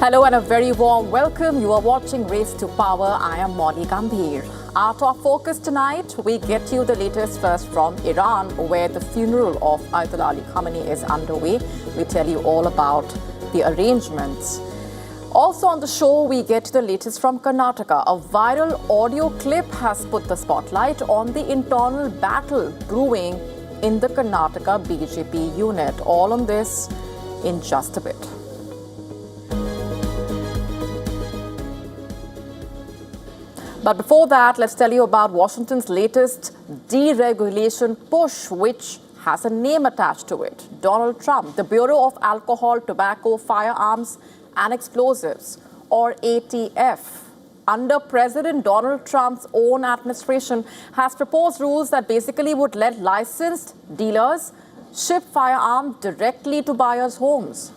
Hello and a very warm welcome. You are watching Race to Power. I am Molly Gambhir. Our top focus tonight, we get you the latest first from Iran, where the funeral of Ayatollah Ali Khamenei is underway. We tell you all about the arrangements. Also on the show, we get the latest from Karnataka. A viral audio clip has put the spotlight on the internal battle brewing in the Karnataka BJP unit. All on this in just a bit. But before that, let's tell you about Washington's latest deregulation push, which has a name attached to it. Donald Trump, the Bureau of Alcohol, Tobacco, Firearms and Explosives, or ATF, under President Donald Trump's own administration, has proposed rules that basically would let licensed dealers ship firearms directly to buyers' homes.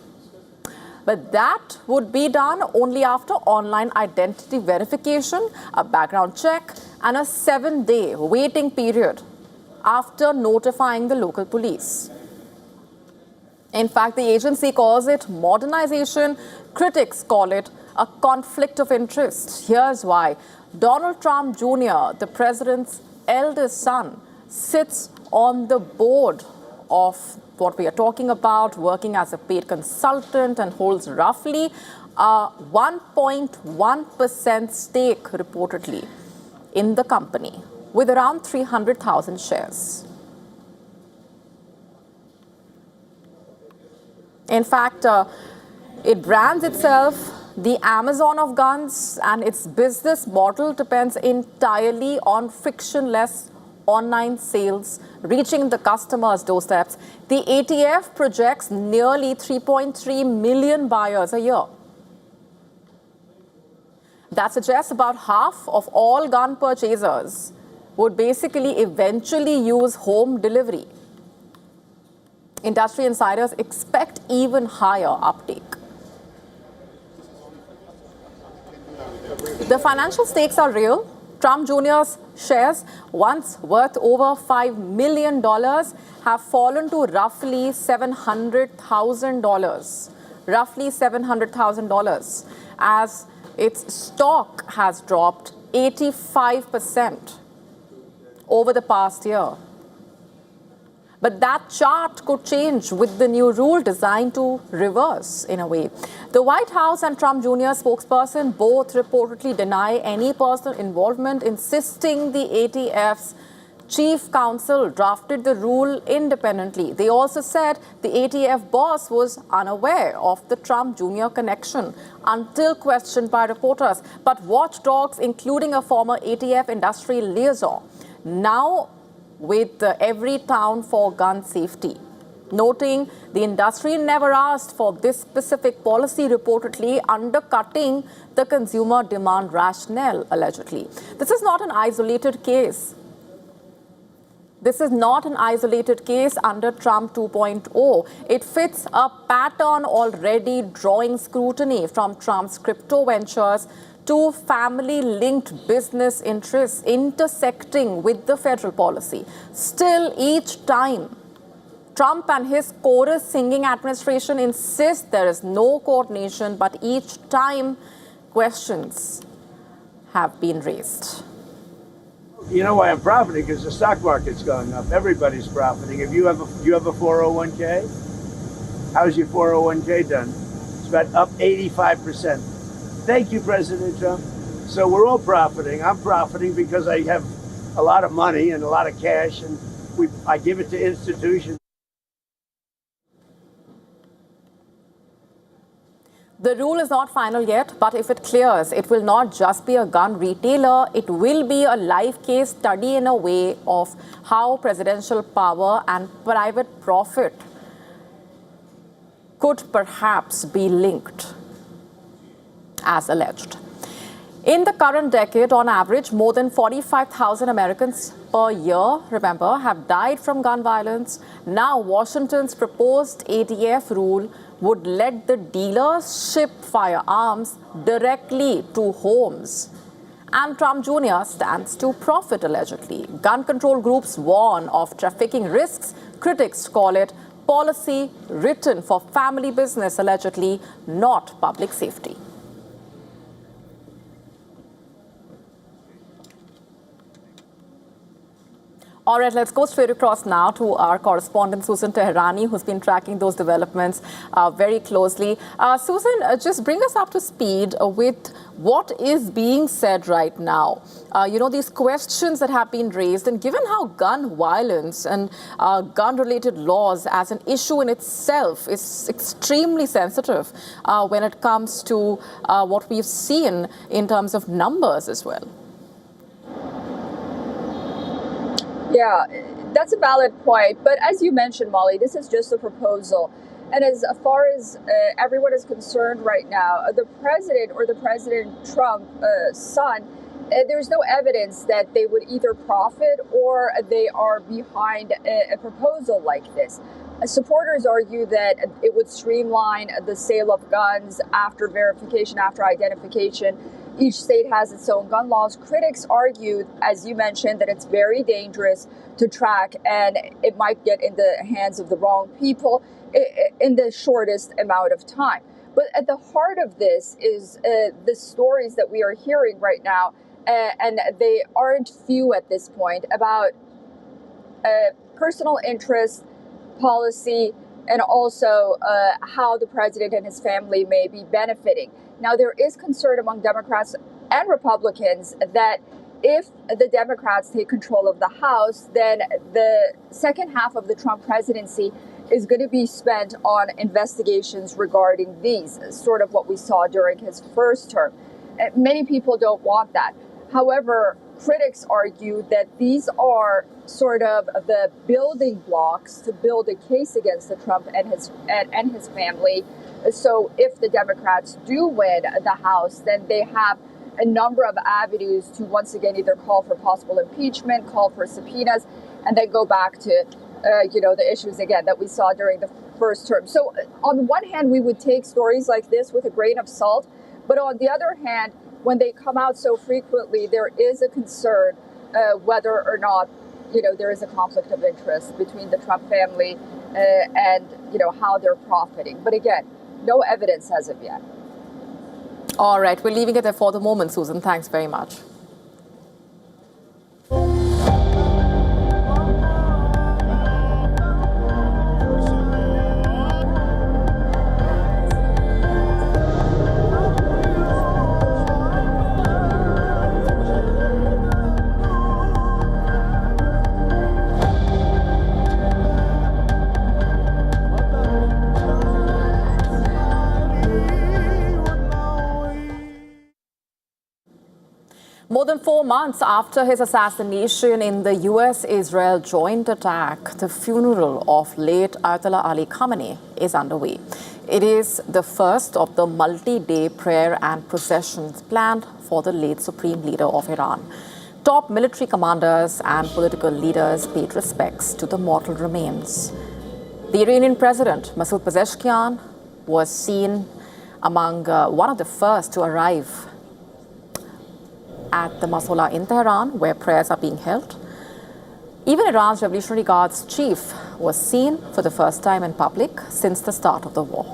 But that would be done only after online identity verification, a background check, and a 7-day waiting period after notifying the local police. In fact, the agency calls it modernization. Critics call it a conflict of interest. Here's why. Donald Trump Jr., the president's eldest son, sits on the board of what we are talking about, working as a paid consultant, and holds roughly a 1.1% stake, reportedly, in the company, with around 300,000 shares. In fact, it brands itself the Amazon of guns, and its business model depends entirely on frictionless online sales reaching the customers' doorsteps. The ATF projects nearly 3.3 million buyers a year. That suggests about half of all gun purchasers would basically eventually use home delivery. Industry insiders expect even higher uptake. The financial stakes are real. Trump Jr.'s shares, once worth over $5 million, have fallen to roughly $700,000. Roughly $700,000, as its stock has dropped 85% over the past year. But that chart could change with the new rule designed to reverse, in a way. The White House and Trump Jr. spokesperson both reportedly deny any personal involvement, insisting the ATF's chief counsel drafted the rule independently. They also said the ATF boss was unaware of the Trump Jr. connection until questioned by reporters. But watchdogs, including a former ATF industry liaison, now with every town for gun safety, noting the industry never asked for this specific policy, reportedly undercutting the consumer demand rationale, allegedly. This is not an isolated case. This is not an isolated case under Trump 2.0. It fits a pattern already drawing scrutiny, from Trump's crypto ventures to family-linked business interests intersecting with the federal policy. Still, each time, Trump and his chorus-singing administration insist there is no coordination, but each time questions have been raised. You know why I'm profiting? Because the stock market's going up. Everybody's profiting. If you have a 401k, how's your 401k done? It's about up 85%. Thank you, President Trump. So we're all profiting. I'm profiting because I have a lot of money and a lot of cash, and I give it to institutions. The rule is not final yet, but if it clears, it will not just be a gun retailer. It will be a live case study, in a way, of how presidential power and private profit could perhaps be linked, as alleged. In the current decade, on average, more than 45,000 Americans per year, remember, have died from gun violence. Now, Washington's proposed ATF rule would let the dealers ship firearms directly to homes. And Trump Jr. stands to profit, allegedly. Gun control groups warn of trafficking risks. Critics call it policy written for family business, allegedly, not public safety. All right, let's go straight across now to our correspondent, Susan Teherani, who's been tracking those developments very closely. Susan, just bring us up to speed with what is being said right now. These questions that have been raised, and given how gun violence and gun-related laws as an issue in itself is extremely sensitive when it comes to what we've seen in terms of numbers as well. Yeah, that's a valid point. But as you mentioned, Molly, this is just a proposal. And as far as everyone is concerned right now, the president or the President Trump's son, there's no evidence that they would either profit or they are behind a proposal like this. Supporters argue that it would streamline the sale of guns after verification, after identification. Each state has its own gun laws. Critics argue, as you mentioned, that it's very dangerous to track and it might get in the hands of the wrong people in the shortest amount of time. But at the heart of this is the stories that we are hearing right now, and they aren't few at this point, about personal interest, policy, and also how the president and his family may be benefiting. Now, there is concern among Democrats and Republicans that if the Democrats take control of the House, then the second half of the Trump presidency is going to be spent on investigations regarding these, sort of what we saw during his first term. Many people don't want that. However, critics argue that these are sort of the building blocks to build a case against the Trump and his family. So if the Democrats do win the House, then they have a number of avenues to once again either call for possible impeachment, call for subpoenas, and then go back to the issues again that we saw during the first term. So on one hand, we would take stories like this with a grain of salt, but on the other hand, when they come out so frequently, there is a concern whether or not there is a conflict of interest between the Trump family and how they're profiting. But again, no evidence as of yet. All right, we're leaving it there for the moment, Susan. Thanks very much. More than 4 months after his assassination in the US-Israel joint attack, the funeral of late Ayatollah Ali Khamenei is underway. It is the first of the multi-day prayer and processions planned for the late Supreme Leader of Iran. Top military commanders and political leaders paid respects to the mortal remains. The Iranian President, Masoud Pezeshkian, was seen among one of the first to arrive at the Mausoleum in Tehran, where prayers are being held. Even Iran's Revolutionary Guard's chief was seen for the first time in public since the start of the war.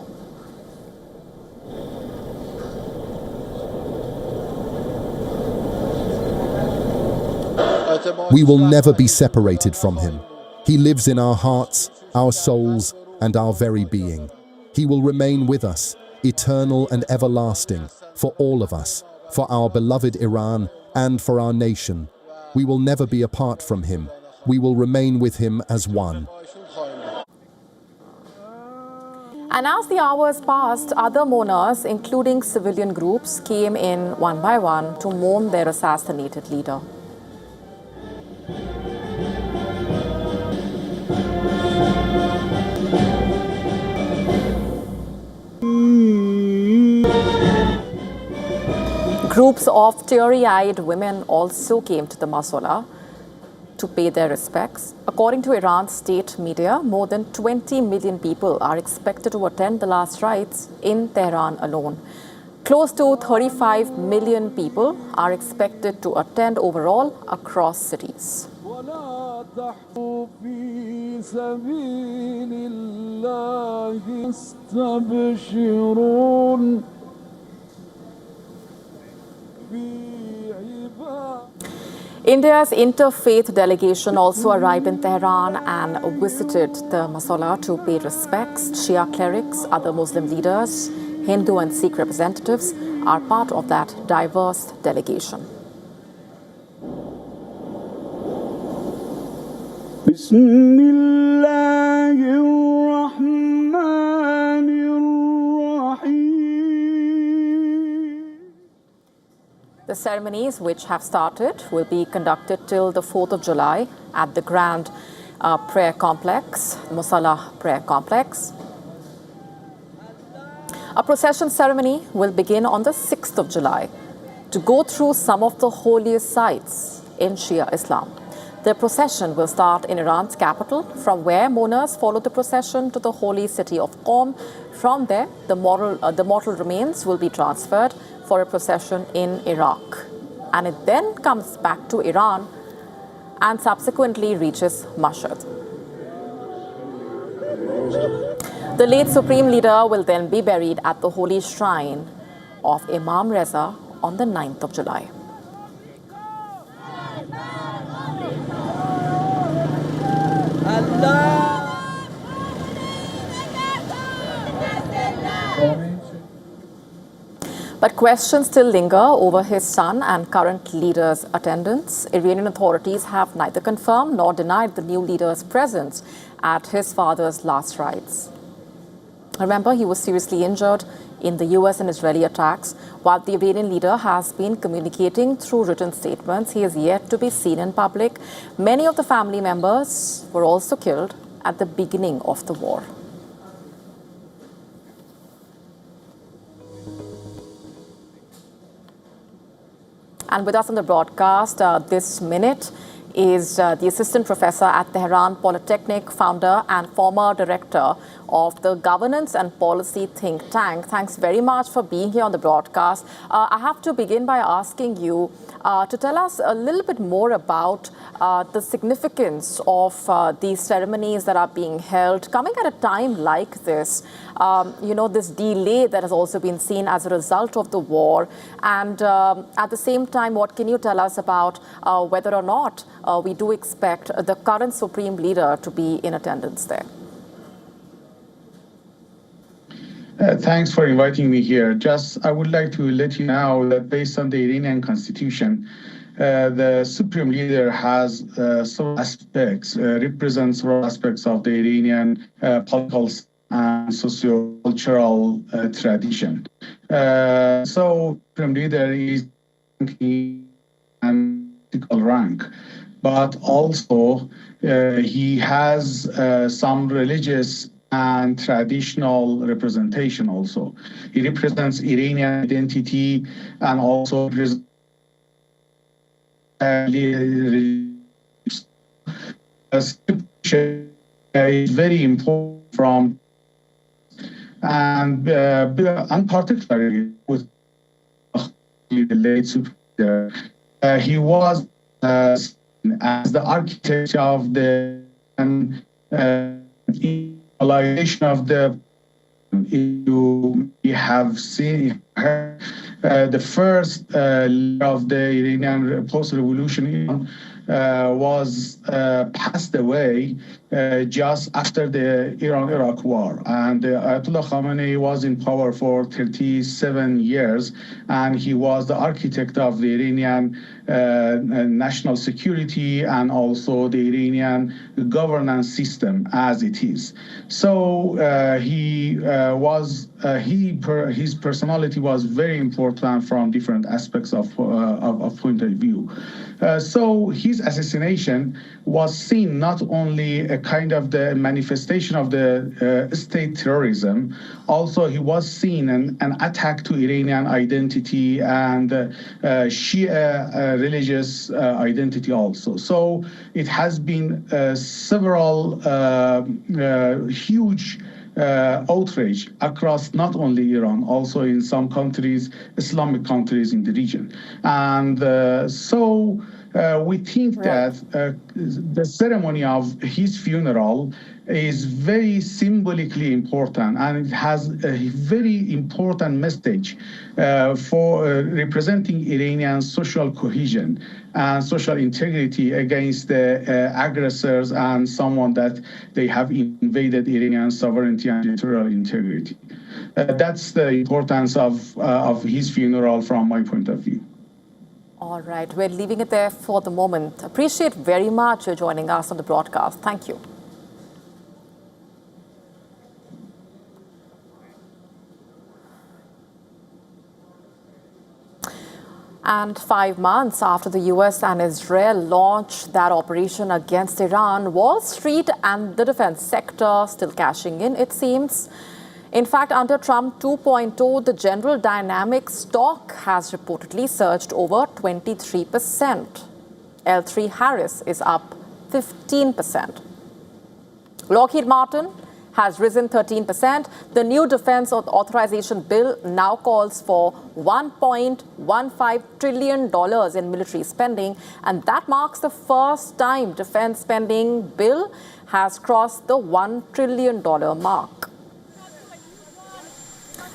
We will never be separated from him. He lives in our hearts, our souls, and our very being. He will remain with us, eternal and everlasting, for all of us, for our beloved Iran and for our nation. We will never be apart from him. We will remain with him as one. And as the hours passed, other mourners, including civilian groups, came in one by one to mourn their assassinated leader. Groups of teary-eyed women also came to the Mausoleum to pay their respects. According to Iran's state media, more than 20 million people are expected to attend the last rites in Tehran alone. Close to 35 million people are expected to attend overall across cities. سبيل الله يستبشرون India's interfaith delegation also arrived in Tehran and visited the Mausoleum to pay respects. Shia clerics, other Muslim leaders, Hindu and Sikh representatives are part of that diverse delegation. The ceremonies, which have started, will be conducted till the 4th of July at the Grand Prayer Complex, Musalla Prayer Complex. A procession ceremony will begin on the 6th of July to go through some of the holiest sites in Shia Islam. The procession will start in Iran's capital, from where mourners follow the procession to the holy city of Qom. From there, the mortal remains will be transferred for a procession in Iraq. And it then comes back to Iran and subsequently reaches Mashhad. The late Supreme Leader will then be buried at the holy shrine of Imam Reza on the 9th of July. But questions still linger over his son and current leader's attendance. Iranian authorities have neither confirmed nor denied the new leader's presence at his father's last rites. Remember, he was seriously injured in the US and Israeli attacks. While the Iranian leader has been communicating through written statements, he is yet to be seen in public. Many of the family members were also killed at the beginning of the war. And with us on the broadcast this minute is the assistant professor at Tehran Polytechnic, founder and former director of the governance and policy think tank. Thanks very much for being here on the broadcast. I have to begin by asking you to tell us a little bit more about the significance of these ceremonies that are being held, coming at a time like this. This delay that has also been seen as a result of the war. And at the same time, what can you tell us about whether or not we do expect the current Supreme Leader to be in attendance there? Thanks for inviting me here. I would like to let you know that based on the Iranian constitution, the Supreme Leader has some aspects, represents several aspects of the Iranian political and socio-cultural tradition. So Supreme Leader is an political rank, but also he has some religious and traditional representation also. He represents Iranian identity and also represents is very important from and particularly with the late Supreme, he was as the architect of the realization of the you have seen the first of the Iranian post-revolution was passed away just after the Iran-Iraq war. And Ayatollah Khamenei was in power for 37 years, and he was the architect of the Iranian national security and also the Iranian governance system as it is. So his personality was very important from different aspects of point of view. So his assassination was seen not only a kind of the manifestation of the state terrorism, also he was seen an attack to Iranian identity and Shia religious identity also. So it has been several huge outrage across not only Iran, also in some countries, Islamic countries in the region. And so We think that the ceremony of his funeral is very symbolically important, and it has a very important message for representing Iranian social cohesion and social integrity against the aggressors and someone that they have invaded Iranian sovereignty and territorial integrity. That's the importance of his funeral from my point of view. All right, we're leaving it there for the moment. Appreciate very much you joining us on the broadcast. Thank you. And 5 months after the US and Israel launched that operation against Iran, Wall Street and the defense sector still cashing in, it seems. In fact, under Trump 2.0, the General Dynamics stock has reportedly surged over 23%. L3 Harris is up 15%. Lockheed Martin has risen 13%. The new defense authorization bill now calls for $1.15 trillion in military spending, and that marks the first time defense spending bill has crossed the $1 trillion mark.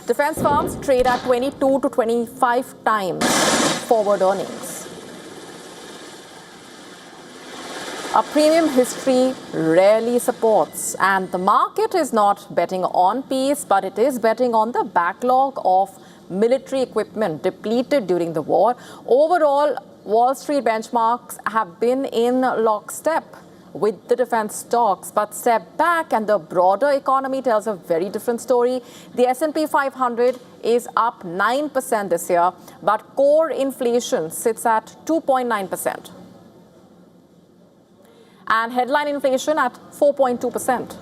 Defense firms trade at 22 to 25 times forward earnings. A premium history rarely supports, and the market is not betting on peace, but it is betting on the backlog of military equipment depleted during the war. Overall, Wall Street benchmarks have been in lockstep with the defense stocks, but step back and the broader economy tells a very different story. The S&P 500 is up 9% this year, but core inflation sits at 2.9%. And headline inflation at 4.2%,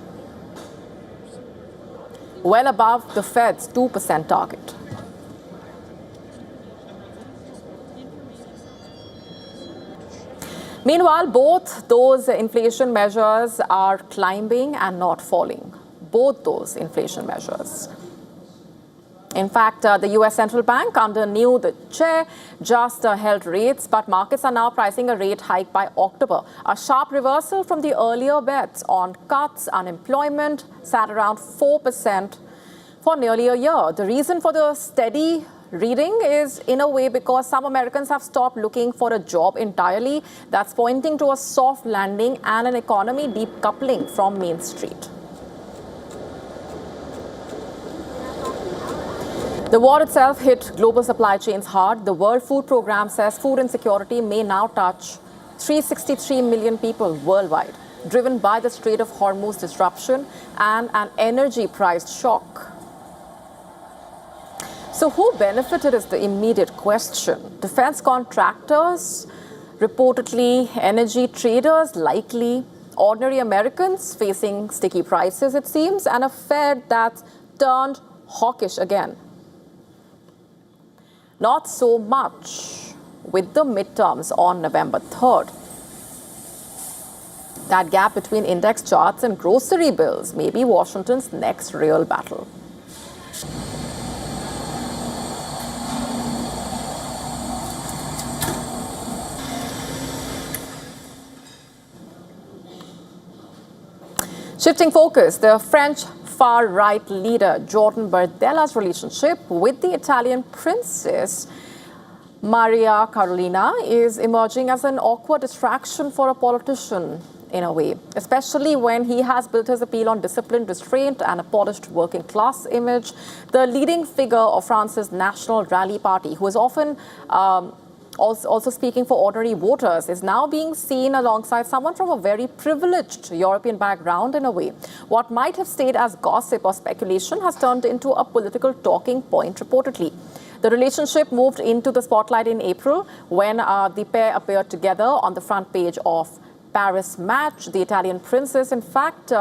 well above the Fed's 2% target. Meanwhile, both those inflation measures are climbing and not falling. Both those inflation measures. In fact, the US Central Bank, under the chair, just held rates, but markets are now pricing a rate hike by October. A sharp reversal from the earlier bets on cuts. Unemployment sat around 4% for nearly a year. The reason for the steady reading is, in a way, because some Americans have stopped looking for a job entirely. That's pointing to a soft landing and an economy decoupling from Main Street. The war itself hit global supply chains hard. The World Food Programme says food insecurity may now touch 363 million people worldwide, driven by the Strait of Hormuz disruption and an energy price shock. So who benefited is the immediate question. Defense contractors, reportedly energy traders, likely ordinary Americans facing sticky prices, it seems, and a Fed that's turned hawkish again. Not so much with the midterms on November 3rd. That gap between index charts and grocery bills may be Washington's next real battle. Shifting focus, the French far-right leader Jordan Bardella's relationship with the Italian princess Maria Carolina is emerging as an awkward distraction for a politician, in a way, especially when he has built his appeal on discipline, restraint, and a polished working class image. The leading figure of France's National Rally Party, who is often also speaking for ordinary voters, is now being seen alongside someone from a very privileged European background, in a way. What might have stayed as gossip or speculation has turned into a political talking point, reportedly. The relationship moved into the spotlight in April when the pair appeared together on the front page of Paris Match. The Italian princess, in fact,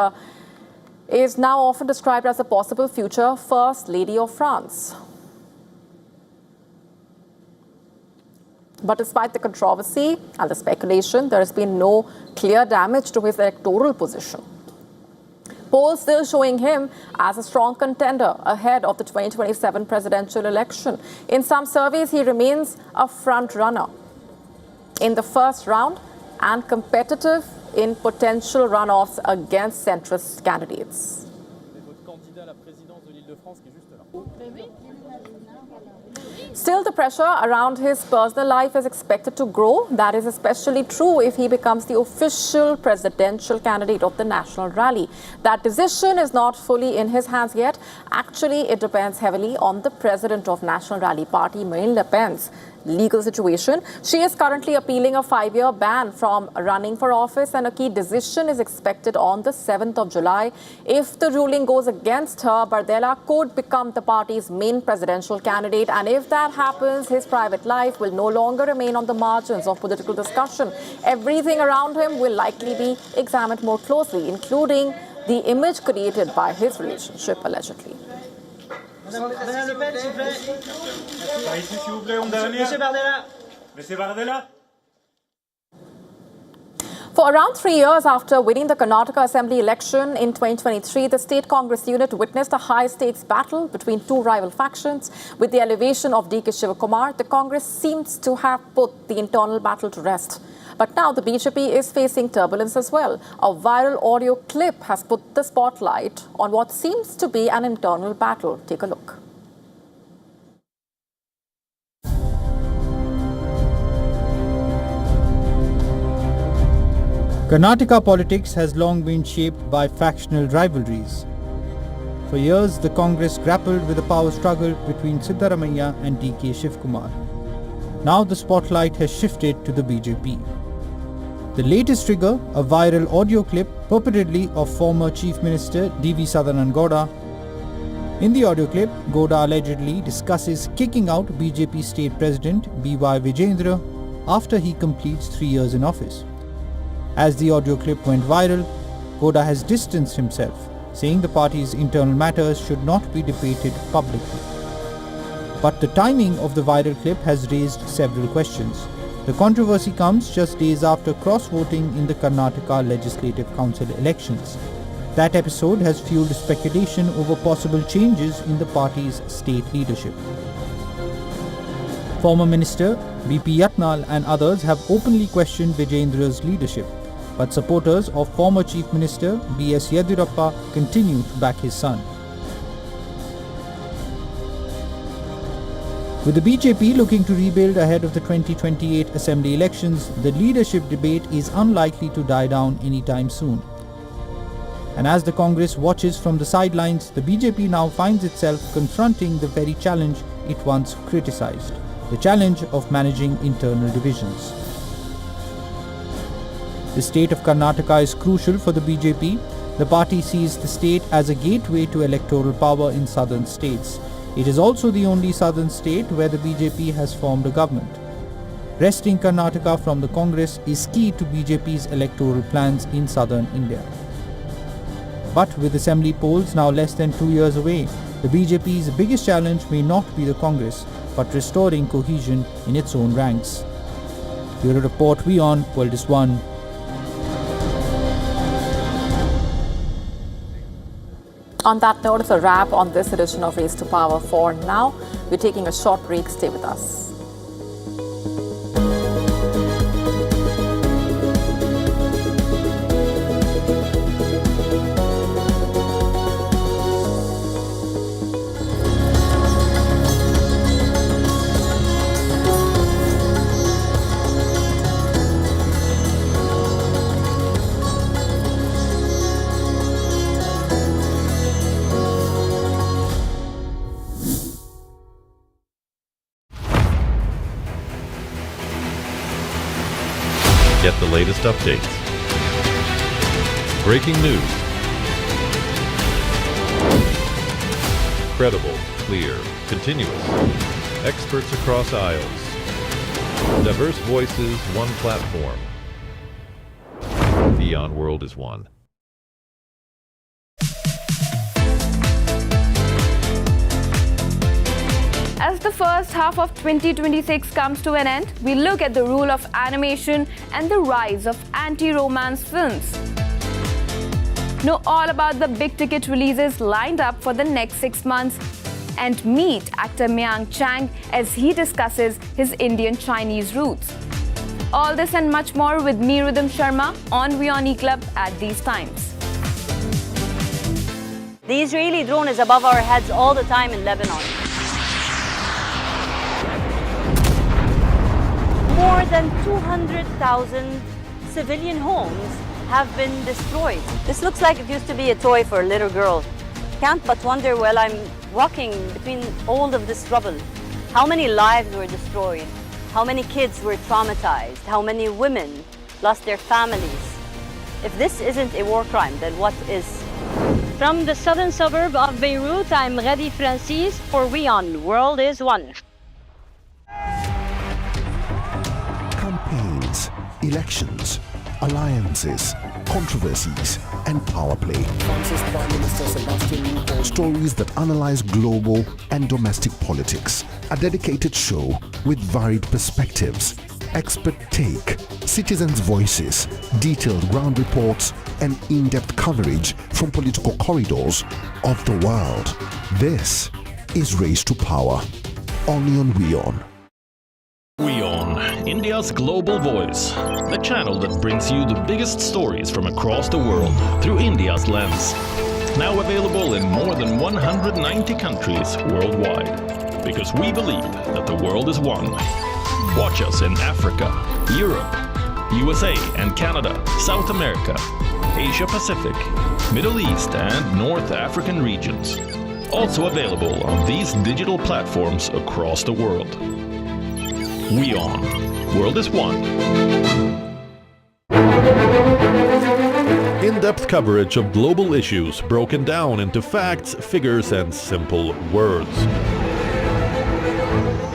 is now often described as a possible future First Lady of France. But despite the controversy and the speculation, there has been no clear damage to his electoral position. Polls still showing him as a strong contender ahead of the 2027 presidential election. In some surveys, he remains a front runner. in the first round and competitive in potential runoffs against centrist candidates. Still, the pressure around his personal life is expected to grow. That is especially true if he becomes the official presidential candidate of the national rally. That decision is not fully in his hands yet. Actually, it depends heavily on the president of National Rally Party, Marine Le Pen's legal situation. She is currently appealing a 5-year ban from running for office, and a key decision is expected on the 7th of July. If the ruling goes against her, Bardella could become the party's main presidential candidate, and if that happens, his private life will no longer remain on the margins of political discussion. Everything around him will likely be examined more closely, including the image created by his relationship, allegedly. Madame Le Pen, s'il vous plaît. Par ici, s'il vous plaît, Monsieur Bardella. Monsieur Bardella. For around 3 years after winning the Karnataka Assembly election in 2023, the state Congress unit witnessed a high-stakes battle between two rival factions. With the elevation of D.K. Shivakumar, the Congress seems to have put the internal battle to rest. But now the BJP is facing turbulence as well. A viral audio clip has put the spotlight on what seems to be an internal battle. Take a look. Karnataka politics has long been shaped by factional rivalries. For years, the Congress grappled with a power struggle between Siddaramaiah and D.K. Shivakumar. Now the spotlight has shifted to the BJP. The latest trigger, a viral audio clip purportedly of former Chief Minister D.V. Sadananda Gowda. In the audio clip, Gowda allegedly discusses kicking out BJP State President B.Y. Vijayendra after he completes 3 years in office. As the audio clip went viral, Gowda has distanced himself, saying the party's internal matters should not be debated publicly. But the timing of the viral clip has raised several questions. The controversy comes just days after cross-voting in the Karnataka Legislative Council elections. That episode has fueled speculation over possible changes in the party's state leadership. Former Minister B.P. Yatnal and others have openly questioned Vijayendra's leadership, but supporters of former Chief Minister B.S. Yediyurappa continue to back his son. With the BJP looking to rebuild ahead of the 2028 Assembly elections, the leadership debate is unlikely to die down anytime soon. And as the Congress watches from the sidelines, the BJP now finds itself confronting the very challenge it once criticized, the challenge of managing internal divisions. The state of Karnataka is crucial for the BJP. The party sees the state as a gateway to electoral power in southern states. It is also the only southern state where the BJP has formed a government. Wresting Karnataka from the Congress is key to BJP's electoral plans in southern India. But with assembly polls now less than 2 years away, the BJP's biggest challenge may not be the Congress, but restoring cohesion in its own ranks. Bureau Report, WION, World is One. On that note, it's a wrap on this edition of Race to Power for now. We're taking a short break. Stay with us. Get the latest updates. Breaking news. Credible, clear, continuous. Experts across aisles. Diverse voices, one platform. WION World is One. As the first half of 2026 comes to an end, we look at the role of animation and the rise of anti-romance films. Know all about the big-ticket releases lined up for the next 6 months and meet actor Mayank Chang as he discusses his Indian-Chinese roots. All this and much more with me, Rhythm Sharma, on WION Club at these times. The Israeli drone is above our heads all the time in Lebanon. More than 200,000 civilian homes have been destroyed. This looks like it used to be a toy for a little girl. Can't but wonder while I'm walking between all of this rubble, how many lives were destroyed, how many kids were traumatized, how many women lost their families. If this isn't a war crime, then what is? From the southern suburb of Beirut, I'm Redi Francis for WION World is One. Campaigns, elections, alliances, controversies, and power play. Stories that analyze global and domestic politics. A dedicated show with varied perspectives, expert take, citizens' voices, detailed ground reports, and in-depth coverage from political corridors of the world. This is Race to Power, only on WION. WION, India's global voice, the channel that brings you the biggest stories from across the world through India's lens. Now available in more than 190 countries worldwide, because we believe that the world is one. Watch us in Africa, Europe, USA and Canada, South America, Asia Pacific, Middle East and North African regions. Also available on these digital platforms across the world. WION, World is One. In-depth coverage of global issues broken down into facts, figures and simple words.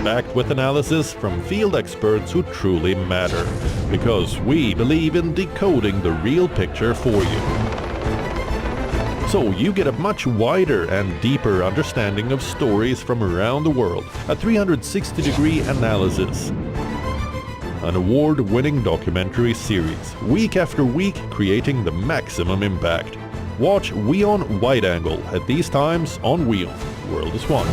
Backed with analysis from field experts who truly matter, because we believe in decoding the real picture for you. So you get a much wider and deeper understanding of stories from around the world, a 360-degree analysis. An award-winning documentary series, week after week creating the maximum impact. Watch WION Wide Angle at these times on WION, World is One.